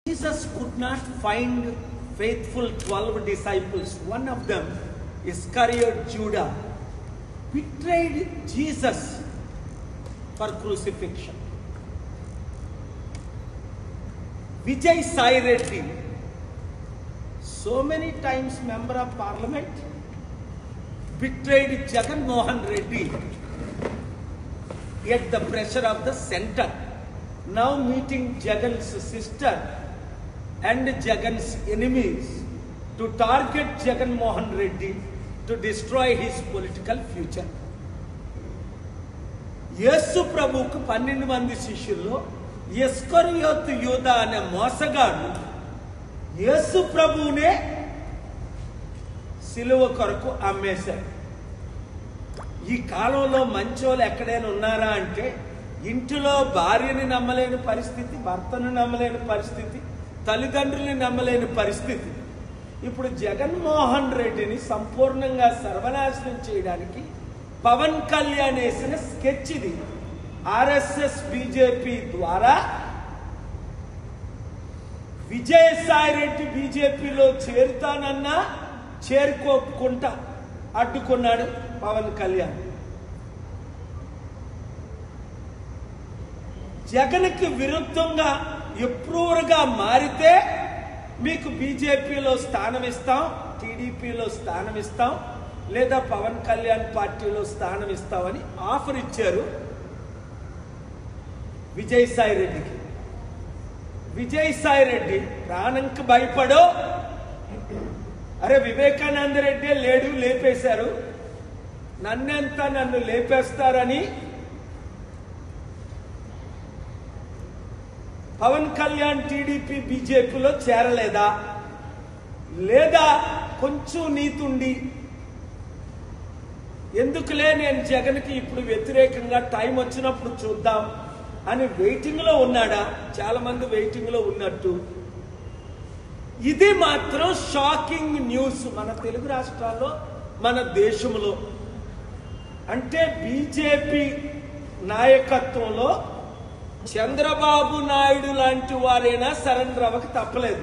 Jesus could not find faithful 12 disciples. One of them, Iscariot Judah, betrayed Jesus for crucifixion. Vijay Sai Reddy, so many times member of parliament, betrayed Jagan Mohan Reddy at the pressure of the center. Now meeting Jagan's sister and Jagan's enemies to target Jagan Mohan Reddy to destroy his political future. యేసు ప్రభువుకు 12 మంది శిష్యుల్లో ఇస్కరియోతు యూదా అనే మోసగాడు యేసు ప్రభువునే సిలువ కొరకు అమ్మేశాడు. ఈ కాలంలో మంచోళ్ళు ఎక్కడైనా ఉన్నారా అంటే ఇంటిలో భార్యని నమ్మలేని పరిస్థితి, భర్తను నమ్మలేని పరిస్థితి, తల్లిదండ్రుల్ని నమ్మలేని పరిస్థితి. ఇప్పుడు జగన్మోహన్ రెడ్డిని సంపూర్ణంగా సర్వనాశనం చేయడానికి పవన్ కళ్యాణ్ వేసిన స్కెచ్ ఇది. ఆర్ఎస్ఎస్ బీజేపీ ద్వారా విజయసాయి రెడ్డి బీజేపీలో చేరుతానన్నా చేరుకోకుండా అడ్డుకున్నాడు పవన్ కళ్యాణ్. జగన్కి విరుద్ధంగా ఎప్రూవర్గా మారితే మీకు బీజేపీలో స్థానం ఇస్తాం, టీడీపీలో స్థానం ఇస్తాం, లేదా పవన్ కళ్యాణ్ పార్టీలో స్థానం ఇస్తామని ఆఫర్ ఇచ్చారు విజయసాయి రెడ్డికి. విజయసాయి రెడ్డి ప్రాణంకి భయపడో, అరే వివేకానంద రెడ్డి లేడు, లేపేశారు, నన్ను లేపేస్తారని పవన్ కళ్యాణ్ టీడీపీ బీజేపీలో చేరలేదా, లేదా కొంచెం నీతుండి ఎందుకులే నేను జగన్కి ఇప్పుడు వ్యతిరేకంగా టైం వచ్చినప్పుడు చూద్దాం అని వెయిటింగ్లో ఉన్నాడా? చాలా మంది వెయిటింగ్లో ఉన్నట్టు. ఇది మాత్రం షాకింగ్ న్యూస్ మన తెలుగు రాష్ట్రాల్లో, మన దేశంలో. అంటే బీజేపీ నాయకత్వంలో చంద్రబాబు నాయుడు లాంటి వారైనా సరెండర్ అవ్వక తప్పలేదు.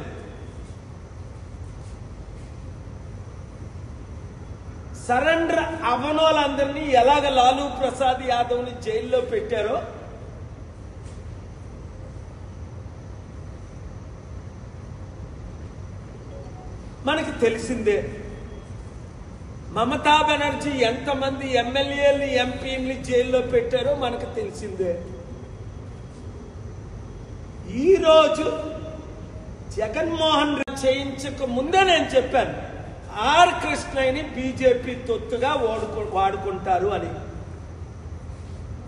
సరెండర్ అవ్వనోళ్ళందరినీ ఎలాగ లాలూ ప్రసాద్ యాదవ్ని జైల్లో పెట్టారో మనకి తెలిసిందే. మమతా బెనర్జీ ఎంతమంది ఎమ్మెల్యేలు ఎంపీని జైల్లో పెట్టారో మనకు తెలిసిందే. ఈరోజు జగన్మోహన్ రెడ్డి చేయించక ముందే నేను చెప్పాను, ఆర్ కృష్ణయ్యని బీజేపీ తొత్తుగా వాడుకుంటారు అని.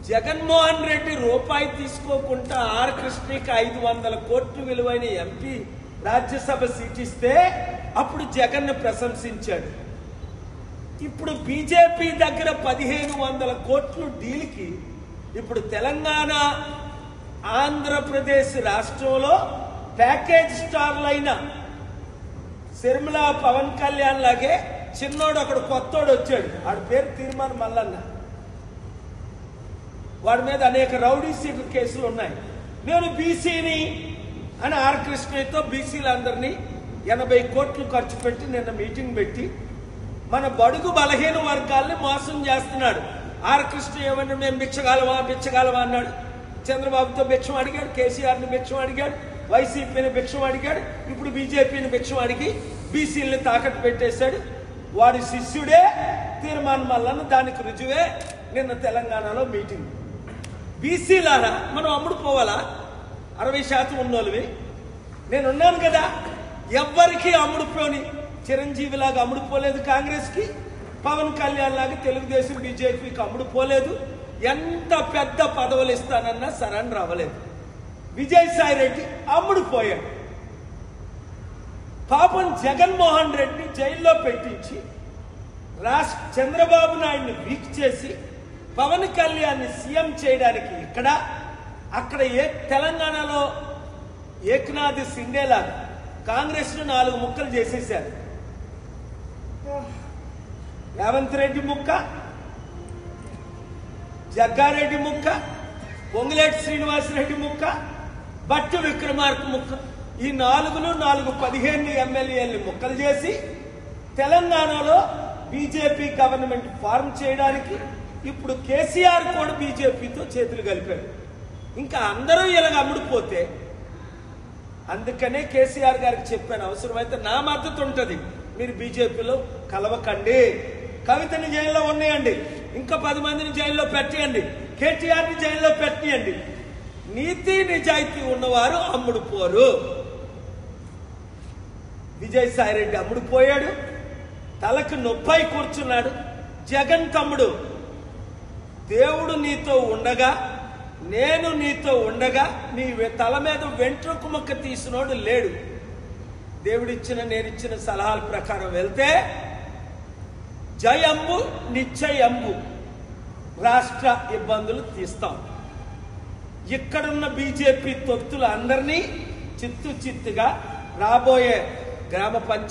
జగన్మోహన్ రెడ్డి రూపాయి తీసుకోకుండా ఆర్ కృష్ణకి 500 కోట్లు విలువైన ఎంపీ రాజ్యసభ సీట్ ఇస్తే అప్పుడు జగన్ ప్రశంసించాడు. ఇప్పుడు బీజేపీ దగ్గర 1500 కోట్లు డీల్కి ఇప్పుడు తెలంగాణ, ఆంధ్రప్రదేశ్ రాష్ట్రంలో ప్యాకేజ్ స్టార్లైన శర్మిల, పవన్ కళ్యాణ్ లాగే చిన్నోడు అక్కడ కొత్తోడు వచ్చాడు, వాడి పేరు తీర్మాన్ మల్లన్న. వాడి మీద అనేక రౌడీ సీట్ కేసులు ఉన్నాయి. నేను బీసీని అని ఆర్ కృష్ణయ్యతో బీసీలందరినీ 80 కోట్లు ఖర్చు పెట్టి నిన్న మీటింగ్ పెట్టి మన బడుగు బలహీన వర్గాల్ని మోసం చేస్తున్నాడు. ఆర్ కృష్ణ ఏమన్నా మేము బిచ్చగాలవా అన్నాడు. చంద్రబాబుతో భిక్షం అడిగాడు, కేసీఆర్ని భిక్షం అడిగాడు, వైసీపీని భిక్షం అడిగాడు, ఇప్పుడు బీజేపీని భిక్షం అడిగి బీసీలని తాకట్టు పెట్టేశాడు. వాడి శిష్యుడే తీర్మాన్ మల్లన్న. దానికి రుజువే నిన్న తెలంగాణలో మీటింగ్. బీసీలారా మనం అమ్ముడుపోవాలా? 60% ఉన్నోళ్ళవి. నేనున్నాను కదా, ఎవ్వరికి అమ్ముడుపోని చిరంజీవిలాగా అమ్ముడుపోలేదు కాంగ్రెస్కి, పవన్ కళ్యాణ్ లాగా తెలుగుదేశం బీజేపీకి అమ్ముడుపోలేదు. ఎంత పెద్ద పదవులు ఇస్తానన్నా సరెండర్ అవ్వలేదు. విజయసాయి రెడ్డి అమ్ముడుపోయాడు. పాపం జగన్మోహన్ రెడ్డిని జైల్లో పెట్టించి చంద్రబాబు నాయుడిని వీక్ చేసి పవన్ కళ్యాణ్ని సీఎం చేయడానికి ఇక్కడ అక్కడ తెలంగాణలో ఏక్నాథ్ సిండేలా కాంగ్రెస్ను 4 ముక్కలు చేసేశారు. రేవంత్ రెడ్డి ముక్క, జగ్గారెడ్డి ముక్క, పొంగులేటి శ్రీనివాసరెడ్డి ముక్క, బట్టు విక్రమార్క ముక్క. ఈ 4 ఎమ్మెల్యేలని ముక్కలు చేసి తెలంగాణలో బీజేపీ గవర్నమెంట్ ఫార్మ్ చేయడానికి ఇప్పుడు కేసీఆర్ కూడా బీజేపీతో చేతులు కలిపాడు. ఇంకా అందరూ ఇలాగ అమ్ముడుపోతే, అందుకనే కేసీఆర్ గారికి చెప్పాను, అవసరమైతే నా మద్దతు ఉంటుంది, మీరు బీజేపీలో కలవకండి. కవితని జైల్లో ఉన్నాయండి, ఇంకా 10 మందిని జైల్లో పెట్టియండి, కేటీఆర్ని జైల్లో పెట్టియండి. నీతి నిజాయితీ ఉన్నవారు అమ్ముడుపోరు. విజయసాయిరెడ్డి అమ్ముడుపోయాడు, తలకు నొప్పై కూర్చున్నాడు. జగన్ తమ్ముడు, దేవుడు నీతో ఉండగా, నేను నీతో ఉండగా నీ తల మీద వెంట్రుకు మొక్క తీసినోడు లేడు. దేవుడిచ్చిన నేనిచ్చిన సలహాల ప్రకారం వెళ్తే జయంబు నిశ్చయంబు రాష్ట్ర ఇబ్బందులు తీస్తాం. ఇక్కడున్న బీజేపీ తొత్తులు అందరినీ చిత్తుగా రాబోయే గ్రామ పంచాయతీ